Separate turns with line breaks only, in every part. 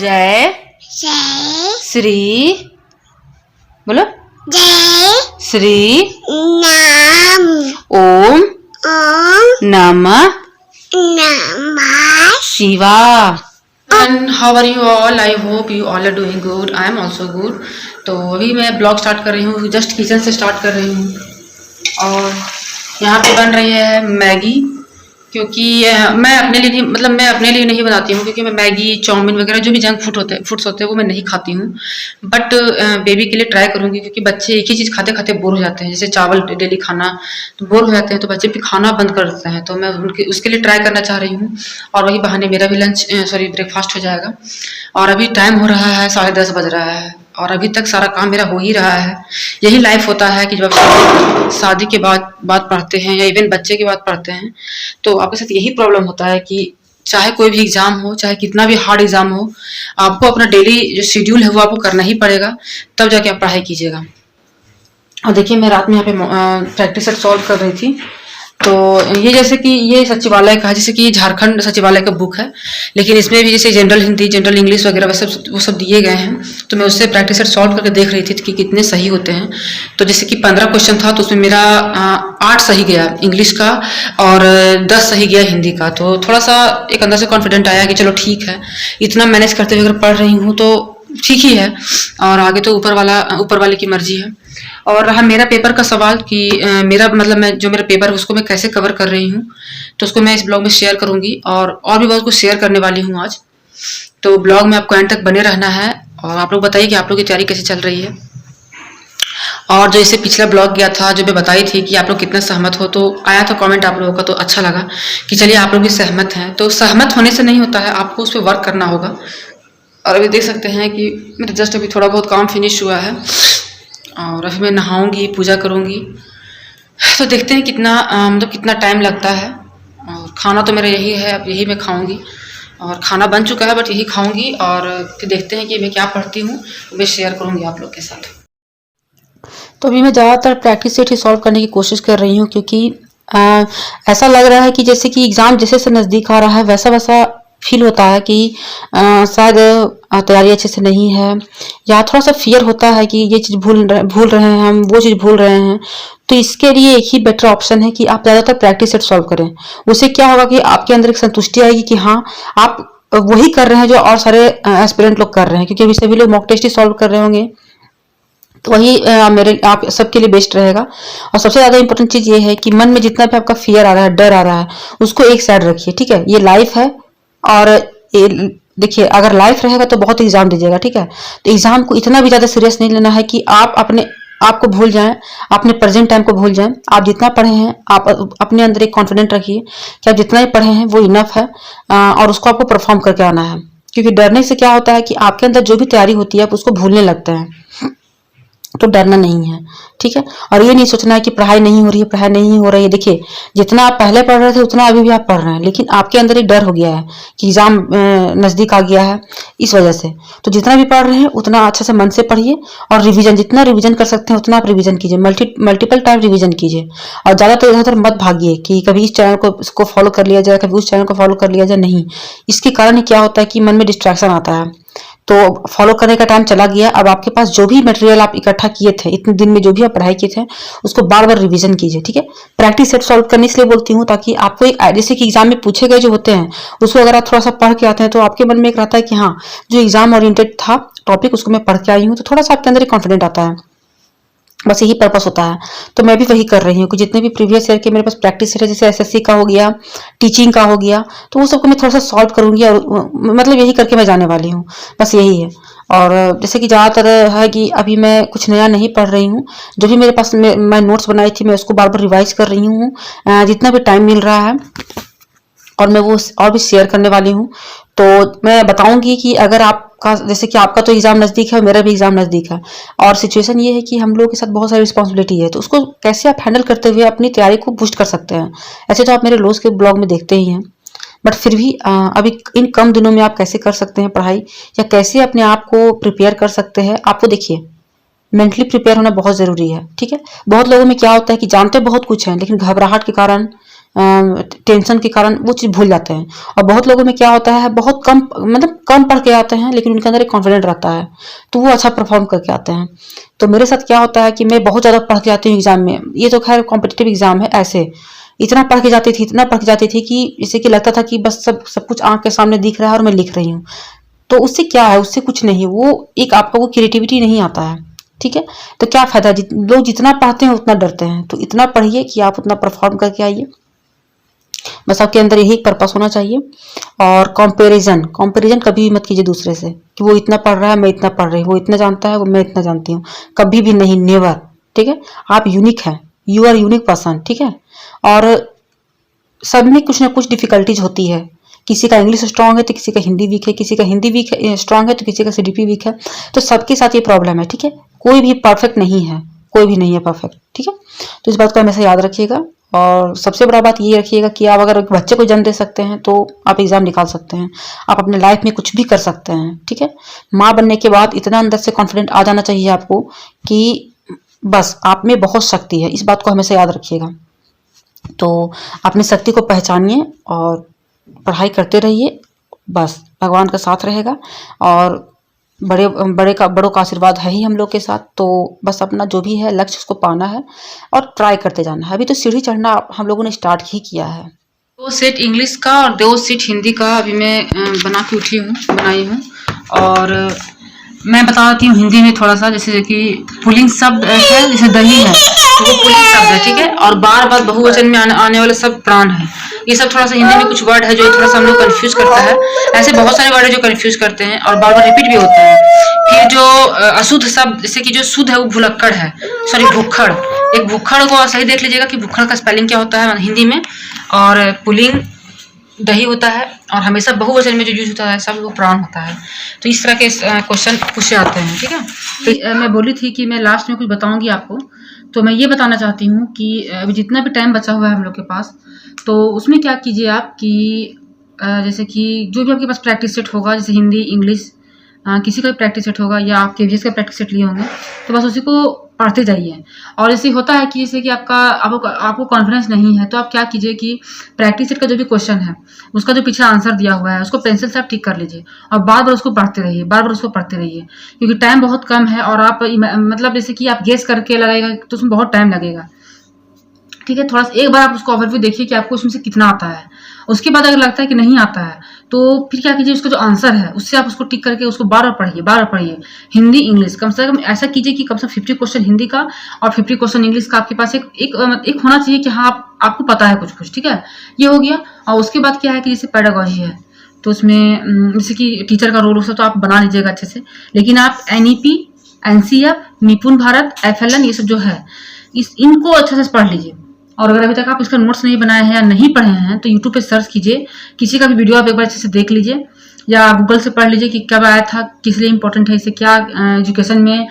जय श्री, बोलो
जय
श्री
नाम
ओम
ओम
नमः
नमः
Shiva. And how are you all? I hope you all are doing good. I am also good. तो अभी मैं ब्लॉग स्टार्ट कर रही हूँ, जस्ट किचन से स्टार्ट कर रही हूँ। और यहाँ पे बन रही है मैगी, क्योंकि मैं अपने लिए नहीं, मतलब मैं अपने लिए नहीं बनाती हूँ, क्योंकि मैं मैगी चाउमीन वगैरह जो भी जंक फूड्स होते हैं वो मैं नहीं खाती हूँ। बट बेबी के लिए ट्राई करूँगी, क्योंकि बच्चे एक ही चीज़ खाते खाते बोर हो जाते हैं। जैसे चावल डेली खाना तो बोर हो जाते हैं, तो बच्चे भी खाना बंद कर देते हैं। तो मैं उनके उसके लिए ट्राई करना चाह रही हूँ, और वही बहाने मेरा भी ब्रेकफास्ट हो जाएगा। और अभी टाइम हो रहा है 10:30 बज रहा है, और अभी तक सारा काम मेरा हो ही रहा है। यही लाइफ होता है कि जब शादी के बाद बात पढ़ते हैं, या इवन बच्चे की बात पढ़ते हैं, तो आपके साथ यही प्रॉब्लम होता है कि चाहे कोई भी एग्जाम हो, चाहे कितना भी हार्ड एग्जाम हो, आपको अपना डेली जो शेड्यूल है वो आपको करना ही पड़ेगा, तब जाके आप पढ़ाई कीजिएगा। और देखिए, मैं रात में यहाँ पे प्रैक्टिस सेट सॉल्व कर रही थी। तो ये जैसे कि ये सचिवालय का है, जैसे कि झारखंड सचिवालय का बुक है, लेकिन इसमें भी जैसे जनरल हिंदी, जनरल इंग्लिश वगैरह वो सब दिए गए हैं। तो मैं उससे प्रैक्टिस सेट सॉल्व करके देख रही थी कि कितने सही होते हैं। तो जैसे कि 15 क्वेश्चन था, तो उसमें मेरा 8 सही गया इंग्लिश का, और 10 सही गया हिंदी का। तो थोड़ा सा एक अंदर से कॉन्फिडेंट आया कि चलो ठीक है, इतना मैनेज करते हुए अगर पढ़ रही हूँ तो ठीक ही है, और आगे तो ऊपर वाले की मर्जी है। और रहा मेरा पेपर का सवाल कि मेरा मतलब मैं जो मेरा पेपर है उसको मैं कैसे कवर कर रही हूँ, तो उसको मैं इस ब्लॉग में शेयर करूँगी, और भी बहुत कुछ शेयर करने वाली हूँ आज। तो ब्लॉग में आपको एंड तक बने रहना है, और आप लोग बताइए कि आप लोग की तैयारी कैसे चल रही है। और जो इससे पिछला ब्लॉग गया था, जो मैं बताई थी कि आप लोग कितना सहमत हो, तो आया था कमेंट आप लोगों का, तो अच्छा लगा कि चलिए आप लोग भी सहमत हैं। तो सहमत होने से नहीं होता है, आपको उस पर वर्क करना होगा। और अभी देख सकते हैं कि मेरा जस्ट अभी थोड़ा बहुत काम फिनिश हुआ है, और अभी मैं नहाऊंगी, पूजा करूंगी। तो देखते हैं कितना मतलब कितना टाइम लगता है। और खाना तो मेरा यही है, अब यही मैं खाऊंगी, और खाना बन चुका है, बट यही खाऊंगी। और फिर देखते हैं कि मैं क्या पढ़ती हूँ, मैं शेयर करूंगी आप लोग के साथ। तो अभी मैं ज़्यादातर प्रैक्टिस सेट ही सॉल्व करने की कोशिश कर रही हूँ, क्योंकि ऐसा लग रहा है कि जैसे कि एग्ज़ाम जैसे से नज़दीक आ रहा है, वैसा वैसा फील होता है कि शायद तैयारी अच्छे से नहीं है, या थोड़ा सा फियर होता है कि ये चीज़ भूल रहे हैं हम, वो चीज़ भूल रहे हैं। तो इसके लिए एक ही बेटर ऑप्शन है कि आप ज़्यादातर प्रैक्टिस सेट सॉल्व करें। उससे क्या होगा कि आपके अंदर एक संतुष्टि आएगी कि हाँ, आप वही कर रहे हैं जो और सारे एस्पिरेंट लोग कर रहे हैं, क्योंकि अभी सभी लोग मॉक टेस्ट ही सॉल्व कर रहे होंगे। तो वही मेरे आप सबके लिए बेस्ट रहेगा। और सबसे ज़्यादा इंपॉर्टेंट चीज़ ये है कि मन में जितना भी आपका फियर आ रहा है, डर आ रहा है, उसको एक साइड रखिए, ठीक है। ये लाइफ है, और देखिए, अगर लाइफ रहेगा तो बहुत एग्जाम दीजिएगा, ठीक है। तो एग्जाम को इतना भी ज़्यादा सीरियस नहीं लेना है कि आप अपने आप को भूल जाएं, अपने प्रेजेंट टाइम को भूल जाएं। आप जितना पढ़े हैं, आप अपने अंदर एक कॉन्फिडेंट रखिए कि आप जितना ही पढ़े हैं वो इनफ है, और उसको आपको परफॉर्म करके आना है। क्योंकि डरने से क्या होता है कि आपके अंदर जो भी तैयारी होती है आप उसको भूलने लगते हैं। तो डरना नहीं है, ठीक है। और ये नहीं सोचना है कि पढ़ाई नहीं हो रही है, पढ़ाई नहीं हो रही है। देखिए, जितना आप पहले पढ़ रहे थे उतना अभी भी आप पढ़ रहे हैं, लेकिन आपके अंदर एक डर हो गया है कि एग्जाम नज़दीक आ गया है, इस वजह से। तो जितना भी पढ़ रहे हैं उतना अच्छे से मन से पढ़िए, और रिवीजन जितना रिवीजन कर सकते हैं उतना आप रिवीजन कीजिए, मल्टीपल टाइम रिवीजन कीजिए। और ज़्यादातर इधर उधर मत भागिए कि कभी इस चैनल को इसको फॉलो कर लिया जाए, कभी उस चैनल को फॉलो कर लिया जाए, नहीं। इसके कारण क्या होता है कि मन में डिस्ट्रैक्शन आता है। तो फॉलो करने का टाइम चला गया, अब आपके पास जो भी मटेरियल आप इकट्ठा किए थे इतने दिन में, जो भी आप पढ़ाई किए थे, उसको बार बार रिवीजन कीजिए, ठीक है। प्रैक्टिस सेट सॉल्व करने इसलिए बोलती हूँ ताकि आपको एक, जैसे कि एग्जाम में पूछे गए जो होते हैं उसको अगर आप थोड़ा सा पढ़ के आते हैं तो आपके मन में एक रहता है कि हाँ, जो एग्जाम ओरिएंटेड था टॉपिक उसको मैं पढ़ के आई हूँ, तो थोड़ा सा आपके अंदर एक कॉन्फिडेंट आता है। बस यही पर्पस होता है। तो मैं भी वही कर रही हूँ कि जितने भी प्रीवियस ईयर के मेरे पास प्रैक्टिस है, जैसे एसएससी का हो गया, टीचिंग का हो गया, तो वो सबको मैं थोड़ा सा सॉल्व करूंगी, और मतलब यही करके मैं जाने वाली हूँ, बस यही है। और जैसे कि ज़्यादातर है कि अभी मैं कुछ नया नहीं पढ़ रही हूँ, जो भी मेरे पास मैं नोट्स बनाई थी मैं उसको बार बार रिवाइज कर रही हूँ, जितना भी टाइम मिल रहा है, और मैं वो और भी शेयर करने वाली हूँ। तो मैं बताऊंगी कि अगर आपका, जैसे कि आपका तो एग्जाम नज़दीक है, मेरा भी एग्जाम नज़दीक है, और सिचुएशन ये है कि हम लोगों के साथ बहुत सारी रिस्पॉन्सिबिलिटी है, तो उसको कैसे आप हैंडल करते हुए अपनी तैयारी को बूस्ट कर सकते हैं। ऐसे तो आप मेरे रोज के ब्लॉग में देखते ही हैं, बट फिर भी अभी इन कम दिनों में आप कैसे कर सकते हैं पढ़ाई, या कैसे अपने आप को प्रिपेयर कर सकते हैं। आपको देखिए, मेंटली प्रिपेयर होना बहुत ज़रूरी है, ठीक है। बहुत लोगों में क्या होता है कि जानते बहुत कुछ है, लेकिन घबराहट के कारण, टेंशन के कारण वो चीज़ भूल जाते हैं। और बहुत लोगों में क्या होता है, बहुत कम मतलब कम पढ़ के आते हैं लेकिन उनके अंदर एक कॉन्फिडेंट रहता है, तो वो अच्छा परफॉर्म करके आते हैं। तो मेरे साथ क्या होता है कि मैं बहुत ज़्यादा पढ़ के आती हूँ एग्जाम में, ये तो खैर कॉम्पिटिटिव एग्जाम है, ऐसे इतना पढ़ के जाती थी, इतना पढ़ के जाती थी कि जैसे कि लगता था कि बस सब कुछ आंख के सामने दिख रहा है और मैं लिख रही हूँ। तो उससे क्या है, उससे कुछ नहीं, वो एक आपका वो क्रिएटिविटी नहीं आता है। ठीक है, तो क्या फायदा, लोग जितना पढ़ते हैं उतना डरते हैं, तो इतना पढ़िए कि आप उतना परफॉर्म करके आइए। बस आपके अंदर यही पर्पस होना चाहिए। और कंपैरिजन कंपैरिजन कभी भी मत कीजिए दूसरे से कि वो इतना पढ़ रहा है मैं इतना पढ़ रही हूँ, वो इतना जानता है वो मैं इतना जानती हूँ, कभी भी नहीं, नेवर। ठीक है, आप यूनिक हैं, यू आर यूनिक पर्सन। ठीक है, और सब में कुछ ना कुछ डिफिकल्टीज होती है, किसी का इंग्लिश स्ट्रांग है तो किसी का हिंदी वीक है, किसी का हिंदी वीक स्ट्रांग है तो किसी का सीडीपी वीक है, तो सबके साथ ये प्रॉब्लम है। ठीक है, कोई भी परफेक्ट नहीं है, कोई भी नहीं है परफेक्ट। ठीक है, तो इस बात को हमेशा याद रखिएगा। और सबसे बड़ा बात ये रखिएगा कि आप अगर एक बच्चे को जन्म दे सकते हैं तो आप एग्जाम निकाल सकते हैं, आप अपने लाइफ में कुछ भी कर सकते हैं। ठीक है, माँ बनने के बाद इतना अंदर से कॉन्फिडेंट आ जाना चाहिए आपको कि बस आप में बहुत शक्ति है, इस बात को हमेशा याद रखिएगा। तो अपनी शक्ति को पहचानिए और पढ़ाई करते रहिए, बस भगवान का साथ रहेगा और बड़ों का आशीर्वाद है ही हम लोग के साथ। तो बस अपना जो भी है लक्ष्य उसको पाना है और ट्राई करते जाना है। अभी तो सीढ़ी चढ़ना हम लोगों ने स्टार्ट ही किया है। 2 सेट इंग्लिश का और 2 सेट हिंदी का अभी मैं बनाई हूँ। और मैं बताती हूँ हिंदी में थोड़ा सा, जैसे कि पुल्लिंग शब्द है, जैसे दही है तो वो पुल्लिंग शब्द है। ठीक है, और बार बार बहुवचन में आने वाले सब प्राण है। ये सब थोड़ा सा हिंदी में कुछ वर्ड है जो थोड़ा सा हम लोग कन्फ्यूज करता है। ऐसे बहुत सारे वर्ड है जो कन्फ्यूज करते हैं और बार बार रिपीट भी होते हैं। फिर जो अशुद्ध शब्द, जैसे कि जो शुद्ध है वो भुलक्कड़ है, सॉरी भुक्खड़। एक भुक्खड़ को सही देख लीजिएगा कि भुक्खड़ का स्पेलिंग क्या होता है हिंदी में। और पुल्लिंग दही होता है और हमेशा बहुवचन में जो यूज होता है सब वो प्राण होता है। तो इस तरह के क्वेश्चन पूछे आते हैं। ठीक है, तो मैं बोली थी कि मैं लास्ट में कुछ बताऊंगी आपको, तो मैं ये बताना चाहती हूँ कि अभी जितना भी टाइम बचा हुआ है हम लोग के पास, तो उसमें क्या कीजिए आप कि जैसे कि जो भी आपके पास प्रैक्टिस सेट होगा, जैसे हिंदी, इंग्लिश, किसी का भी प्रैक्टिस सेट होगा या आप केवीएस का प्रैक्टिस सेट लिए होंगे, तो बस उसी को पढ़ते जाइए। और जैसे होता है कि जैसे कि आपको कॉन्फिडेंस नहीं है, तो आप क्या कीजिए कि प्रैक्टिस सेट का जो भी क्वेश्चन है उसका जो पीछे आंसर दिया हुआ है उसको पेंसिल से आप टिक कर लीजिए और बार बार उसको पढ़ते रहिए, बार बार उसको पढ़ते रहिए, क्योंकि टाइम बहुत कम है। और आप मतलब जैसे कि आप गेस करके लगाएगा तो उसमें बहुत टाइम लगेगा। ठीक है, थोड़ा सा एक बार आप उसको ओवरव्यू देखिए कि आपको उसमें से कितना आता है। उसके बाद अगर लगता है कि नहीं आता है तो फिर क्या कीजिए, उसका जो आंसर है उससे आप उसको टिक करके उसको बार बार पढ़िए। हिंदी, इंग्लिश कम से कम ऐसा कीजिए कि कम से कम 50 क्वेश्चन हिंदी का और 50 क्वेश्चन इंग्लिश का आपके पास एक होना चाहिए कि हाँ आपको पता है कुछ। ठीक है, ये हो गया। और उसके बाद क्या है कि जैसे पेडागॉजी है तो उसमें जैसे कि टीचर का रोल हो तो आप बना लीजिएगा अच्छे से, लेकिन आप एनईपी, एनसीएफ, निपुण भारत, एफएलएन, ये सब जो है इनको अच्छे से पढ़ लीजिए। और अगर अभी तक आप इसका नोट्स नहीं बनाए हैं या नहीं पढ़े हैं तो यूट्यूब पे सर्च कीजिए, किसी का भी वीडियो आप एक बार अच्छे से देख लीजिए या गूगल से पढ़ लीजिए कि कब आया था, किस लिए इंपॉर्टेंट है, इससे क्या एजुकेशन में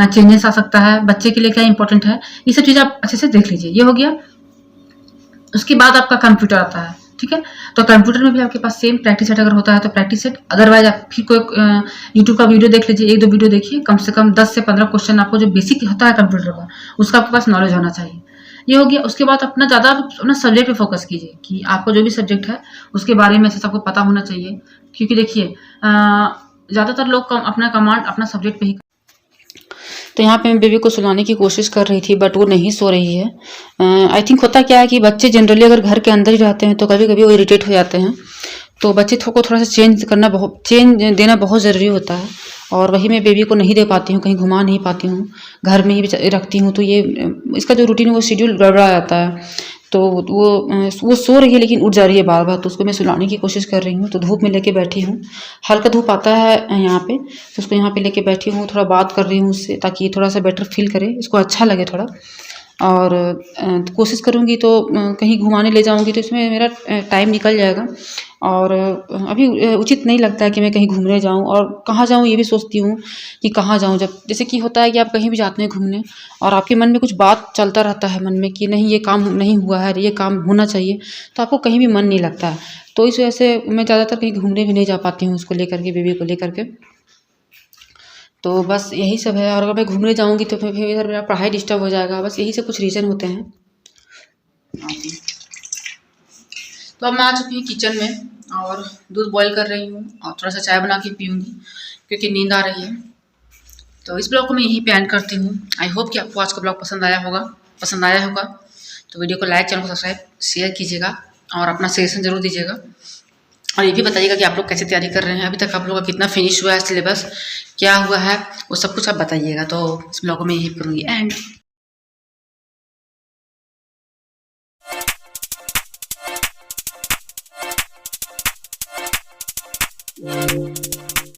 चेंजेस आ सकता है, बच्चे के लिए क्या इंपॉर्टेंट है, ये सब चीज़ें आप अच्छे से देख लीजिए। ये हो गया। उसके बाद आपका कंप्यूटर आता है। ठीक है, तो कंप्यूटर में भी आपके पास सेम प्रैक्टिस सेट अगर होता है तो प्रैक्टिस सेट, अदरवाइज आप फिर कोई यूट्यूब का वीडियो देख लीजिए, 1-2 वीडियो देखिए, कम से कम 10 से 15 क्वेश्चन आपको जो बेसिक होता है कंप्यूटर का उसका आपके पास नॉलेज होना चाहिए। ये हो गया। उसके बाद अपना ज़्यादा अपना सब्जेक्ट पे फोकस कीजिए कि आपको जो भी सब्जेक्ट है उसके बारे में अच्छे से आपको पता होना चाहिए, क्योंकि देखिए ज़्यादातर लोग अपना कमांड अपना सब्जेक्ट पे ही। तो यहाँ पे मैं बेबी को सुलाने की कोशिश कर रही थी बट वो नहीं सो रही है। आई थिंक होता क्या है कि बच्चे जनरली अगर घर के अंदर ही रहते हैं तो कभी कभी वो इरिटेट हो जाते हैं, तो बच्चे को थोड़ा सा चेंज देना बहुत ज़रूरी होता है। और वही मैं बेबी को नहीं दे पाती हूँ, कहीं घुमा नहीं पाती हूँ, घर में ही रखती हूँ, तो ये इसका जो रूटीन है वो शेड्यूल गड़बड़ा जाता है। तो वो सो रही है लेकिन उठ जा रही है बार बार, तो उसको मैं सुलाने की कोशिश कर रही हूँ। तो धूप में लेके बैठी हूँ, हल्का धूप आता है यहाँ पे, तो उसको यहाँ पे लेके बैठी हूँ, थोड़ा बात कर रही हूँ उससे ताकि थोड़ा सा बेटर फील करे, इसको अच्छा लगे थोड़ा। और कोशिश करूँगी तो कहीं घुमाने ले जाऊँगी तो इसमें मेरा टाइम निकल जाएगा। और अभी उचित नहीं लगता है कि मैं कहीं घूमने जाऊँ, और कहाँ जाऊँ ये भी सोचती हूँ कि कहाँ जाऊँ। जब जैसे कि होता है कि आप कहीं भी जाते हैं घूमने और आपके मन में कुछ बात चलता रहता है मन में कि नहीं ये काम नहीं हुआ है, ये काम होना चाहिए, तो आपको कहीं भी मन नहीं लगता है। तो इस वजह से मैं ज़्यादातर कहीं घूमने भी नहीं जा पाती हूँ उसको लेकर के, बेबी को लेकर के। तो बस यही सब है। और अगर मैं घूमने जाऊँगी तो फिर इधर मेरा पढ़ाई डिस्टर्ब हो जाएगा, बस यही सब कुछ रीज़न होते हैं। तो अब मैं आ चुकी हूँ किचन में और दूध बॉईल कर रही हूँ और थोड़ा सा चाय बना के पीऊँगी क्योंकि नींद आ रही है। तो इस ब्लॉग को मैं यहीं पे एंड करती हूँ। आई होप कि आपको आज का ब्लॉग पसंद आया होगा। तो वीडियो को लाइक, चैनल को सब्सक्राइब, शेयर कीजिएगा और अपना सजेशन ज़रूर दीजिएगा। और ये भी बताइएगा कि आप लोग कैसे तैयारी कर रहे हैं, अभी तक आप लोगों का कितना फिनिश हुआ है सिलेबस, क्या हुआ है, वो सब कुछ आप बताइएगा। तो इस ब्लॉग को मैं यहीं करूँगी एंड।